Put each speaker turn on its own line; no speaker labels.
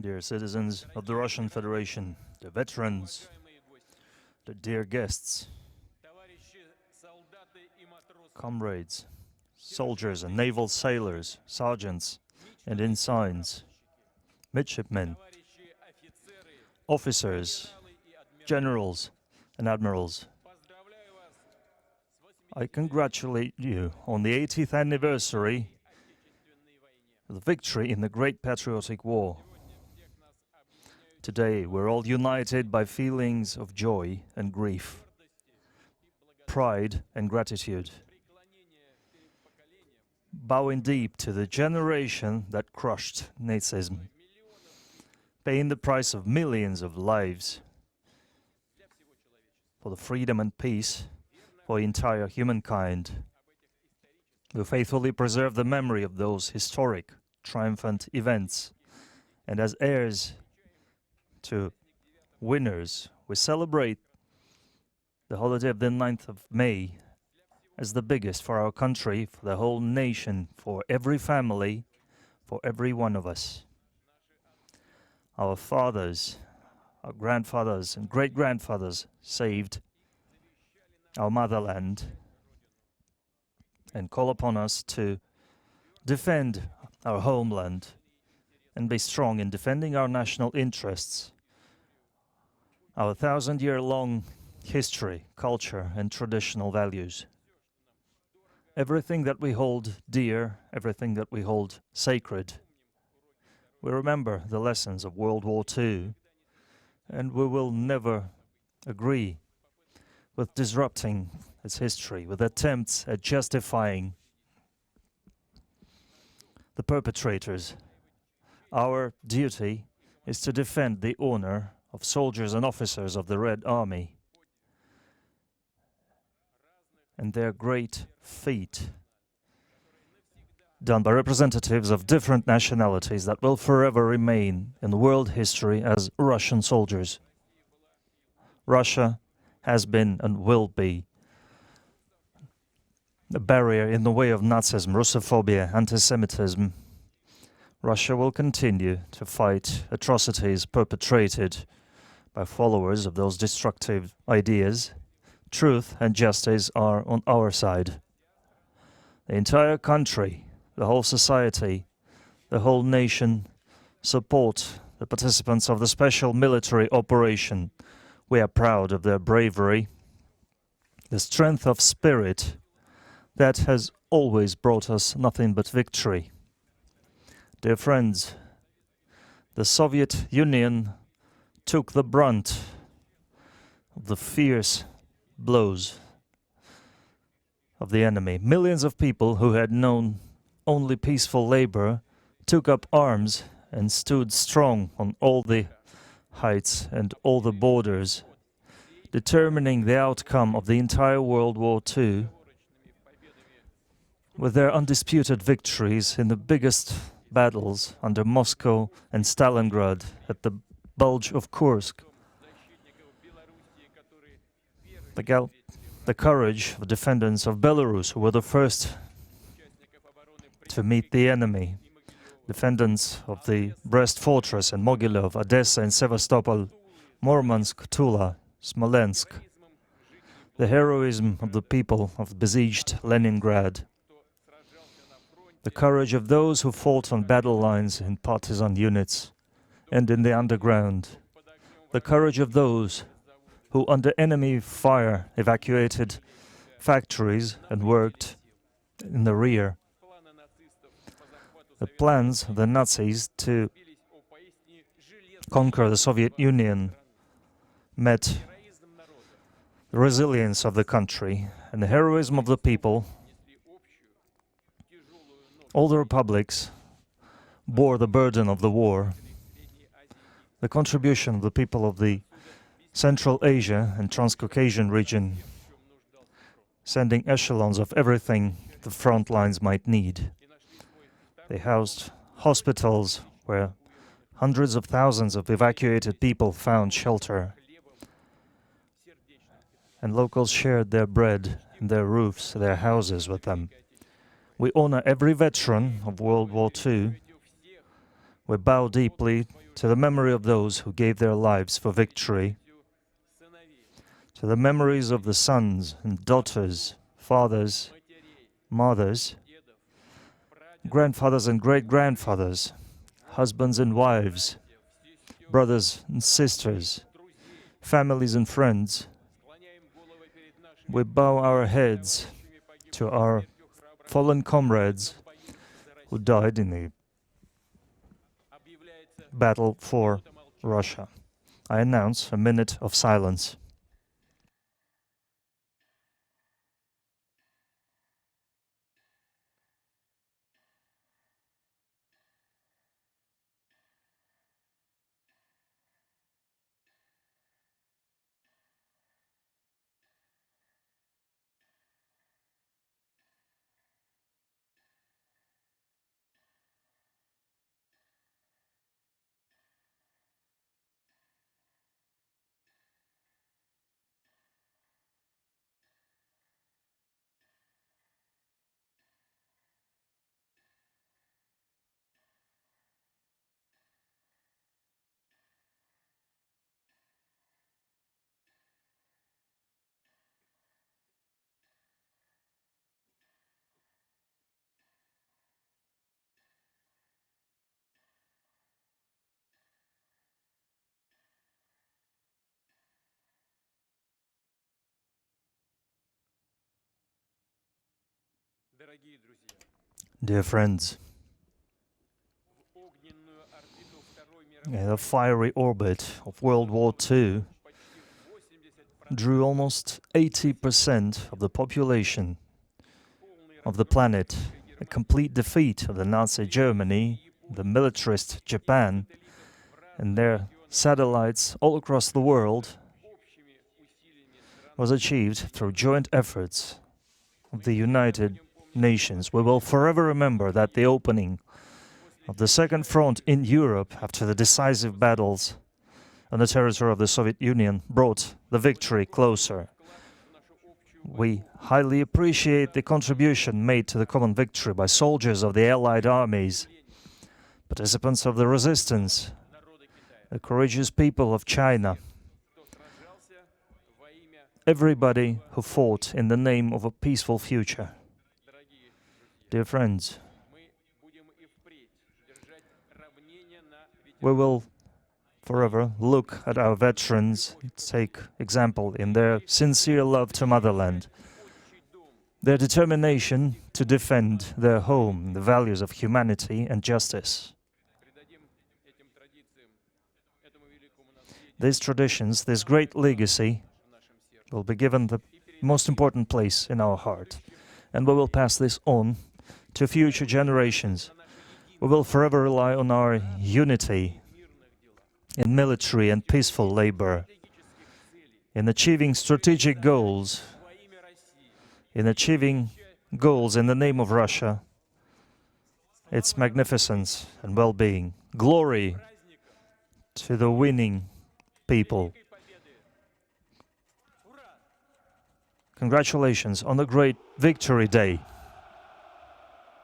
Dear citizens of the Russian Federation, the veterans, the dear guests, comrades, soldiers and naval sailors, sergeants and ensigns, midshipmen, officers, generals and admirals. I congratulate you on the 80th anniversary of the victory in the Great Patriotic War. Today, we're all united by feelings of joy and grief, pride and gratitude, bowing deep to the generation that crushed Nazism, paying the price of millions of lives for the freedom and peace for entire humankind. We faithfully preserve the memory of those historic, triumphant events, and as heirs to winners, we celebrate the holiday of the 9th of May as the biggest for our country, for the whole nation, for every family, for every one of us. Our fathers, our grandfathers and great-grandfathers saved our motherland and call upon us to defend our homeland and be strong in defending our national interests, our 1,000-year-long history, culture, and traditional values. Everything that we hold dear, everything that we hold sacred. We remember the lessons of World War II, and we will never agree with disrupting its history, with attempts at justifying the perpetrators. Our duty is to defend the honor of soldiers and officers of the Red Army and their great feat done by representatives of different nationalities that will forever remain in world history as Russian soldiers. Russia has been and will be a barrier in the way of Nazism, Russophobia, anti-Semitism. Russia will continue to fight atrocities perpetrated by followers of those destructive ideas. Truth and justice are on our side. The entire country, the whole society, the whole nation support the participants of the special military operation. We are proud of their bravery, the strength of spirit that has always brought us nothing but victory. Dear friends, the Soviet Union took the brunt of the fierce blows of the enemy. Millions of people who had known only peaceful labor took up arms and stood strong on all the heights and all the borders, determining the outcome of the entire World War II with their undisputed victories in the biggest battles under Moscow and Stalingrad at the Bulge of Kursk. The courage of defendants of Belarus, who were the first to meet the enemy, defendants of the Brest Fortress and Mogilov, Odessa and Sevastopol, Murmansk, Tula, Smolensk, the heroism of the people of besieged Leningrad, the courage of those who fought on battle lines in partisan units and in the underground, the courage of those who under enemy fire evacuated factories and worked in the rear. The plans of the Nazis to conquer the Soviet Union met the resilience of the country and the heroism of the people. All the republics bore the burden of the war. The contribution of the people of the Central Asia and Transcaucasian region, sending echelons of everything the front lines might need. They housed hospitals where hundreds of thousands of evacuated people found shelter. And locals shared their bread and their roofs, their houses with them. We honor every veteran of World War II We bow deeply to the memory of those who gave their lives for victory, to the memories of the sons and daughters, fathers, mothers, grandfathers and great-grandfathers, husbands and wives, brothers and sisters, families and friends. We bow our heads to our fallen comrades who died in the battle for Russia. I announce a minute of silence. Dear friends, the fiery orbit of World War II drew almost 80% of the population of the planet. A complete defeat of the Nazi Germany, the militarist Japan, and their satellites all across the world was achieved through joint efforts of the United Nations. We will forever remember that the opening of the Second Front in Europe after the decisive battles on the territory of the Soviet Union brought the victory closer. We highly appreciate the contribution made to the common victory by soldiers of the Allied armies, participants of the resistance, the courageous people of China, everybody who fought in the name of a peaceful future. Dear friends, we will forever look at our veterans, take example in their sincere love to motherland, their determination to defend their home, the values of humanity and justice. These traditions, this great legacy, will be given the most important place in our heart, and we will pass this on to future generations. We will forever rely on our unity in military and peaceful labor, in achieving strategic goals, in achieving goals in the name of Russia, its magnificence and well-being. Glory to the winning people. Congratulations on the great Victory Day.